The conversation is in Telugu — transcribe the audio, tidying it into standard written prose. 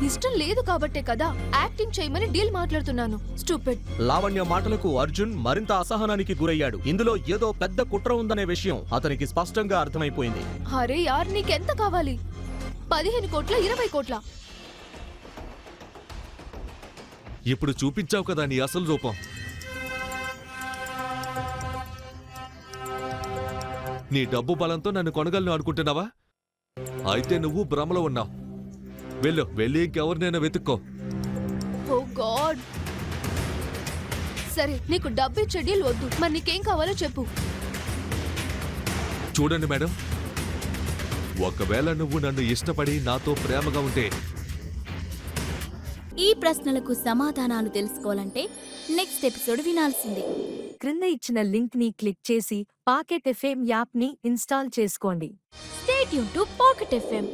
ఇష్టం లేదు కాబట్టే కదా యాక్టింగ్ చేయమని డీల్ మాట్లాడుతున్నాను. స్టూపిడ్. లావణ్య మాటలకు అర్జున్ మరింత అసహనానికి గురయ్యాడు. ఇందులో ఏదో పెద్ద కుట్ర ఉందనే విషయం అతనికి స్పష్టంగా అర్థమైపోయింది. అరే యార్, నీకెంత కావాలి? 15 కోట్ల, 20 కోట్ల? ఇప్పుడు చూపించావు కదా నీ అసలు రూపం. నీ డబ్బు బలంతో నన్ను కొనగలను అనుకుంటున్నావా? అయితే నువ్వు భ్రమలో ఉన్నావు. వెళ్ళి ఇంకెవరినైనా వెతుక్కో. ఓ గాడ్. సరే, నీకు డబ్బు ఇచ్చే డీల్ వద్దు. మరి నీకేం కావాలో చెప్పు. చూడండి మేడం, ఒకవేళ నువ్వు నన్ను ఇష్టపడి నాతో ప్రేమగా ఉంటే. ఈ ప్రశ్నలకు సమాధానాలు తెలుసుకోవాలంటే నెక్స్ట్ ఎపిసోడ్ వినాల్సిందే. క్రింద ఇచ్చిన లింక్ ని క్లిక్ చేసి పాకెట్ ఎఫ్ఎం యాప్ ని ఇన్స్టాల్ చేసుకోండి. Stay tune to pocket FM.